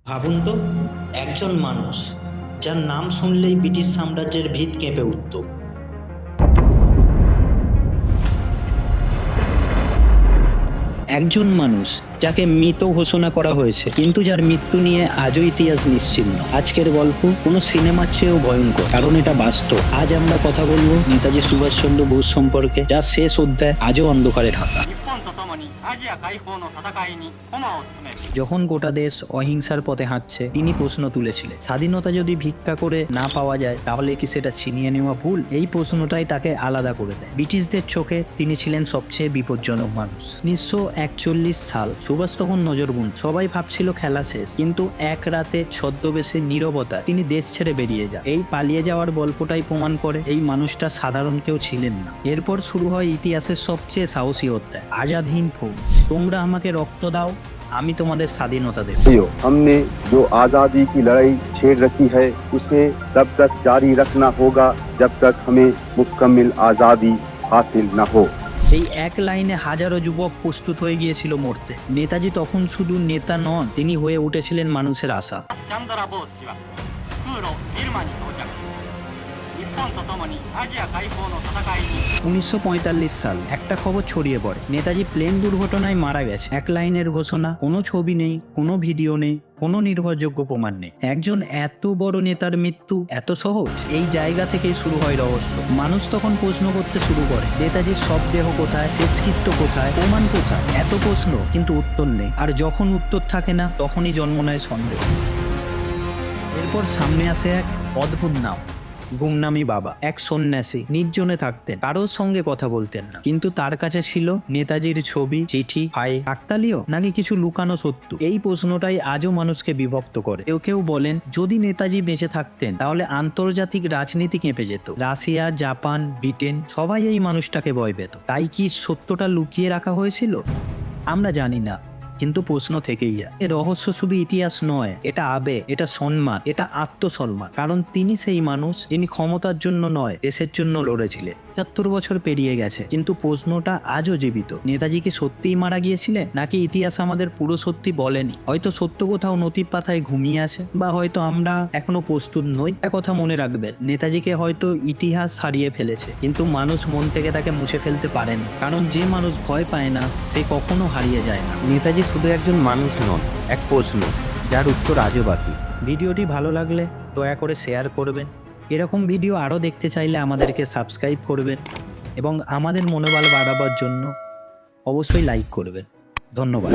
ভাবুন তো, একজন মানুষ যার নাম শুনলেই ব্রিটিশ সাম্রাজ্যের ভিত কেঁপে উঠত। একজন মানুষ যাকে মৃত ঘোষণা করা হয়েছে, কিন্তু যার মৃত্যু নিয়ে আজও ইতিহাস নিশ্চিহ্ন। আজকের গল্প কোনো সিনেমার চেয়েও ভয়ঙ্কর, কারণ এটা বাস্তব। আজ আমরা কথা বলবো নেতাজি সুভাষচন্দ্র বোস সম্পর্কে, যার শেষ অধ্যায় আজও অন্ধকারে ঢাকা। যখন গোটা দেশ অহিংসার পথে হাঁটছে, তিনি প্রশ্ন তুলেছিলেন, স্বাধীনতা যদি ভিক্ষা করে না পাওয়া যায়, তাহলে কি সেটা ছিনিয়ে নেওয়া ভুল? এই প্রশ্নটাই তাকে আলাদা করে দেয়। ব্রিটিশদের চোখে তিনি ছিলেন সবচেয়ে বিপজ্জনক মানুষ। 1941 সাল, সুভাষ তখন নজরবন্দ। সবাই ভাবছিল খেলা শেষ, কিন্তু এক রাতে ছদ্মবেশে নীরবতা তিনি দেশ ছেড়ে বেরিয়ে যান। এই পালিয়ে যাওয়ার গল্পটাই প্রমাণ করে এই মানুষটা সাধারণ কেউ ছিলেন না। এরপর শুরু হয় ইতিহাসের সবচেয়ে সাহসী অধ্যায়, আজাদ হিন্দ ফৌজ। তোমরা আমাকে রক্ত দাও, আমি তোমাদের স্বাধীনতা দেব। हमने जो आजादी की लड़ाई छेड़ रखी है उसे तब तक जारी रखना होगा जब तक हमें मुकम्मल आजादी हासिल न हो। এই এক লাইনে হাজারো যুবক প্রস্তুত হয়ে গিয়েছিল মরতে। নেতাজি তখন শুধু নেতা নন, তিনি হয়ে উঠেছিলেন মানুষের আশা। 1945 সাল, একটা খবর ছড়িয়ে পড়ে, নেতাজি প্লেন দুর্ঘটনায় মারা গেছে। এক লাইনের ঘোষণা, কোনো ছবি নেই, কোনো ভিডিও নেই, কোনো নির্ভরযোগ্য প্রমাণ নেই। একজন এত বড় নেতার মৃত্যু এত সহজ? এই জায়গা থেকেই শুরু হয় রহস্য। মানুষ তখন প্রশ্ন করতে শুরু করে, নেতাজির সব দেহ কোথায়, শেষকৃত্য কোথায়, প্রমাণ কোথায়? এত প্রশ্ন, কিন্তু উত্তর নেই। আর যখন উত্তর থাকে না, তখনই জন্ম নেয় সন্দেহ। এরপর সামনে আসে এক অদ্ভুত নাম, গুমনামি বাবা। এক সন্ন্যাসী, নির্জনে থাকতেন, কারোর সঙ্গে কথা বলতেন না, কিন্তু তার কাছে ছিল নেতাজির ছবি, চিঠি, ফাইল। কাকতালীয় নাকি কিছু লুকানো সত্য? এই প্রশ্নটাই আজও মানুষকে বিভক্ত করে। কেউ কেউ বলেন, যদি নেতাজি বেঁচে থাকতেন, তাহলে আন্তর্জাতিক রাজনীতি কেঁপে যেত। রাশিয়া, জাপান, ব্রিটেন সবাই এই মানুষটাকে ভয় পেত। তাই কি সত্যটা লুকিয়ে রাখা হয়েছিল? আমরা জানি না, কিন্তু প্রশ্ন থেকেই যায়। এ রহস্য শুধু ইতিহাস নয়, এটা আবেগ, এটা সম্মান, এটা আত্মসম্মান। কারণ তিনি সেই মানুষ যিনি ক্ষমতার জন্য নয়, দেশের জন্য লড়েছিলেন। ৭৫ বছর পেরিয়ে গেছে, কিন্তু প্রশ্নটা আজও জীবিত। নেতাজি কি সত্যিই মারা গিয়েছিলেন, নাকি ইতিহাস আমাদের পুরো সত্যি বলেনি? হয়তো সত্য কোথাও নথির পাতায় ঘুমিয়ে আছে, বা হয়তো আমরা এখনো প্রস্তুত নই। একটা কথা মনে রাখবেন, নেতাজিকে হয়তো ইতিহাস হারিয়ে ফেলেছে, কিন্তু মানুষ মন থেকে তাকে মুছে ফেলতে পারেন। কারণ যে মানুষ ভয় পায় না, সে কখনো হারিয়ে যায় না। নেতাজি শুধু একজন মানুষ নন, এক প্রশ্ন যার উত্তর আজও বাকি। ভিডিওটি ভালো লাগলে দয়া করে শেয়ার করবেন। এরকম ভিডিও আরও দেখতে চাইলে আমাদেরকে সাবস্ক্রাইব করবেন, এবং আমাদের মনোবল বাড়াবার জন্য অবশ্যই লাইক করবেন। ধন্যবাদ।